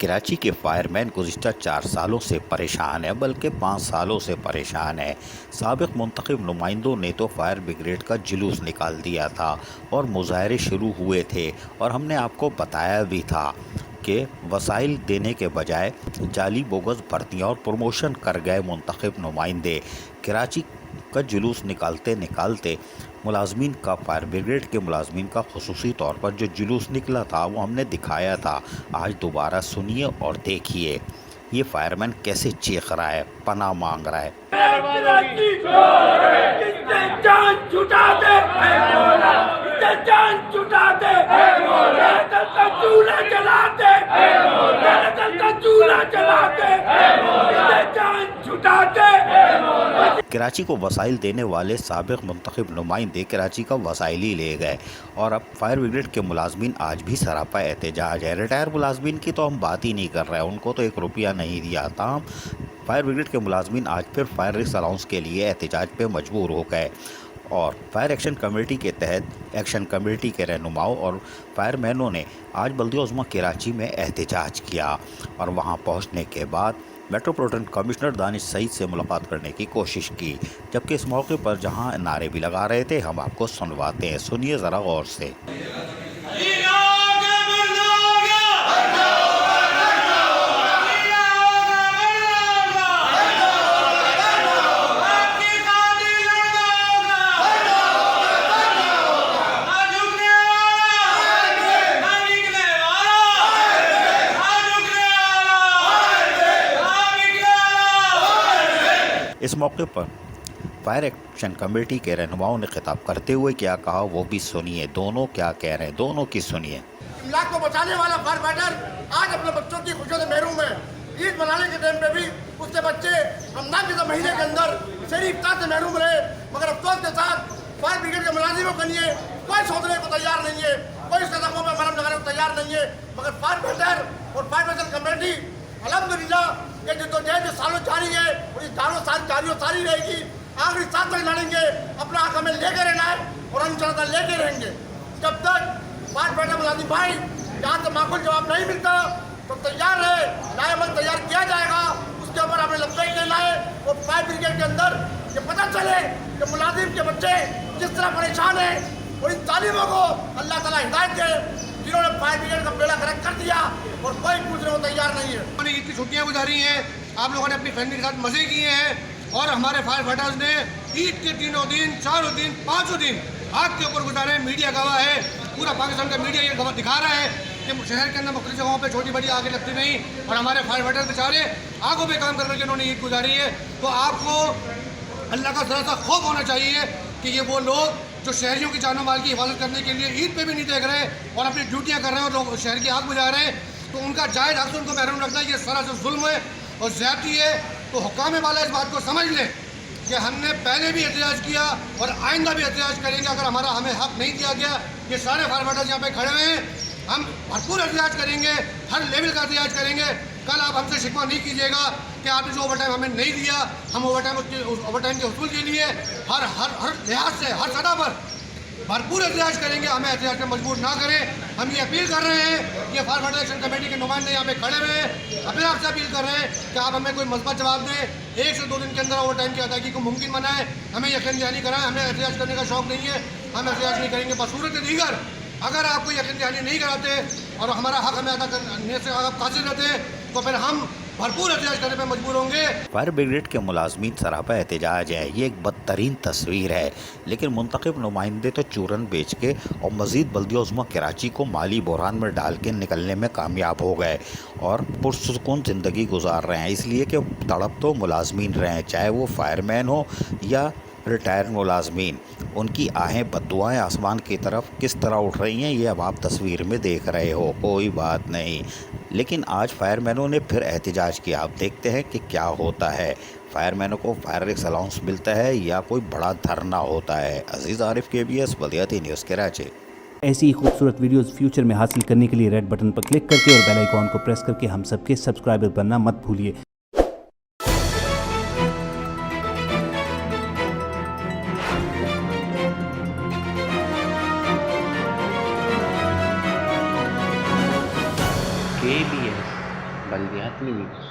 कराची के फायरमैन गुज़िश्ता 4 सालों से परेशान है, बल्कि 5 सालों से परेशान है। साबिक़ मुंतखब नुमाइंदों ने तो फायर ब्रिगेड का जुलूस निकाल दिया था और मुज़ाहरे शुरू हुए थे, और हमने आपको बताया भी था कि वसाइल देने के बजाय जाली बोगस भर्तियाँ और प्रमोशन कर गए मुंतखब नुमाइंदे। कराची का जुलूस निकालते निकालते मुलाजमीन का, फायर ब्रिगेड के मुलाजमीन का खुसूसी तौर पर जो जुलूस निकला था वो हमने दिखाया था। आज दोबारा सुनिए और देखिए ये फायरमैन कैसे चीख रहा है, पनाह मांग रहा है। जान छुटा दे, जान छुटा दे, चूल्हा जला दे, चूल्हा जला दे, जान छुटा दे। कराची को वसाइल देने वाले साबिक़ मुंतखब नुमाइंदे कराची का वसाइल ही ले गए, और अब फायर ब्रिगेड के मुलाजमीन आज भी सरापा एहतजाज है। रिटायर मुलाजमीन की तो हम बात ही नहीं कर रहे हैं, उनको तो 1 रुपया नहीं दिया था। फायर ब्रिगेड के मुलाजमीन आज फिर फायर रिस्क अलाउंस के लिए एहतजाज पे मजबूर हो गए, और फायर एक्शन कमेटी के तहत एक्शन कमेटी के रहनुमाओं और फायरमैनों ने आज बल्दिया उज़्मा कराची में एहतजाज किया, और वहां पहुंचने के बाद मेट्रोपॉलिटन कमिश्नर दानिश सईद से मुलाकात करने की कोशिश की। जबकि इस मौके पर जहां नारे भी लगा रहे थे, हम आपको सुनवाते हैं, सुनिए ज़रा गौर से। इस मौके पर फायर एक्शन कमेटी के रहनुमाओं ने खिताब करते हुए क्या कहा वो भी सुनिए। दोनों क्या कह रहे हैं, दोनों की सुनिए। इमलाक को बचाने वाला फायर फाइटर आज अपने बच्चों की खुशियों से महरूम है। ईद मनाने के टाइम पे भी उसके बच्चे रमजान के महीने के अंदर शहरी इफ्तार से महरूम रहे, मगर अफसोस के साथ फायर ब्रिगेड के मुलाजिमों के लिए कोई सोचने को तैयार नहीं है, कोई इसके जख्मों पर मरहम लगाने को तैयार नहीं है। मगर फायर फाइटर और फायर एक्शन कमेटी अल्हम्दुलिल्लाह ये जो सालों जारी है और इस जारी रहेगी। आखिरी साथ तक लड़ेंगे, अपना हक हमें लेके रहना है और इंशाअल्लाह लेके रहेंगे। जब तक फायर फाइटर मुलाजिम भाई यहाँ से माकूल जवाब नहीं मिलता तो तैयार है, लाएमल तैयार किया जाएगा, उसके ऊपर हमें लब्बैक लेना है। और फायर ब्रिगेड के अंदर ये पता चले कि मुलाजिम के बच्चे किस तरह परेशान है, और इन तालीमों को अल्लाह ताला हिदायत दे जिन्होंने फायर ब्रिगेड का बेड़ा गर्क कर दिया और कोई पूछने को तैयार नहीं है। हमने ईद की छुट्टियाँ गुजारी हैं, आप लोगों ने अपनी फैमिली के साथ मज़े किए हैं, और हमारे फायर फाइटर्स ने ईद के 3 दिन, 4 दिन, 5 दिन आग के ऊपर गुजारे। मीडिया गवाह है, पूरा पाकिस्तान का मीडिया ये गवाह दिखा रहा है कि शहर के अंदर मुख्तलिफ जगहों पे छोटी बड़ी आगे लगती नहीं, और हमारे फायर फाइटर बेचारे आगों पे काम करके उन्होंने ईद गुजारी है। तो आपको अल्लाह का ज़रा सा खौफ होना चाहिए कि ये वो लोग जो शहरियों की जानो माल की हिफाजत करने के लिए ईद पे भी नहीं देख रहे और अपनी ड्यूटियाँ कर रहे हैं और लोग शहर की आग बुझा रहे हैं, तो उनका जायज़ हक़ से उनको महरूम रखना ये सरासर जुल्म है और ज़्यादती है। तो हुक्काम वाला इस बात को समझ लें कि हमने पहले भी एहतजाज किया और आइंदा भी एहतजाज करेंगे। अगर हमें हक़ नहीं दिया गया, ये सारे फायर फाइटर्स यहाँ पे खड़े हुए हैं, हम भरपूर एहतजाज करेंगे, हर लेवल का एहतजाज करेंगे। कल आप हमसे शिकवा नहीं कीजिएगा कि आपने जो ओवर टाइम हमें नहीं दिया, हम ओवर टाइम के हसूल के लिए हर लिहाज से, हर सतह पर भरपूर एहतजाज करेंगे। हमें एहतजाज में मजबूर ना करें। हम ये अपील कर रहे हैं, ये फायर फाइटर एक्शन कमेटी के नुमाइंदे यहाँ पे खड़े हुए हैं, अपने आपसे अपील कर रहे हैं कि आप हमें कोई मज़बूत जवाब दें, 1 से 2 दिन के अंदर ओवर टाइम की अदायगी को मुमकिन बनाएं, हमें यकीन दहानी कराएं। हमें एहतजाज करने का शौक़ नहीं है, हम एहतजाज नहीं करेंगे। बसूरत दीगर अगर आप कोई यकीन दहानी नहीं कराते और हमारा हक़ हमें अदा करने से आप कासिर रहते हैं, तो फिर हम भरपूर एहतजाज करने पर मजबूर होंगे। फायर ब्रिगेड के मुलाजमीन सरापा एहतजाज है, ये एक बदतरीन तस्वीर है, लेकिन मुंतखब नुमाइंदे तो चूरन बेच के और मज़ीद बल्दिया उज़्मा कराची को माली बहरान में डाल के निकलने में कामयाब हो गए और पुरसुकून ज़िंदगी गुजार रहे हैं। इसलिए कि तड़प तो मुलाजमीन रहे हैं, चाहे वो फायरमैन हो या रिटायर मुलाजमीन। उनकी आहें बद्दुआएँ आसमान की तरफ किस तरह उठ रही हैं, ये अब आप तस्वीर में देख रहे हो, कोई बात नहीं। लेकिन आज फायरमैनों ने फिर एहतजाज किया, आप देखते हैं कि क्या होता है। फायरमैनों को फायर रिस्क अलाउंस मिलता है या कोई बड़ा धरना होता है। अजीज़ आरिफ, KBS बल्दियाती न्यूज़ कराची। ऐसी ही खूबसूरत वीडियोस फ्यूचर में हासिल करने के लिए रेड बटन पर क्लिक करके और बेल आइकॉन को प्रेस करके हम सबके सब्सक्राइबर बनना मत भूलिए। KBS बल्दियात न्यूज़।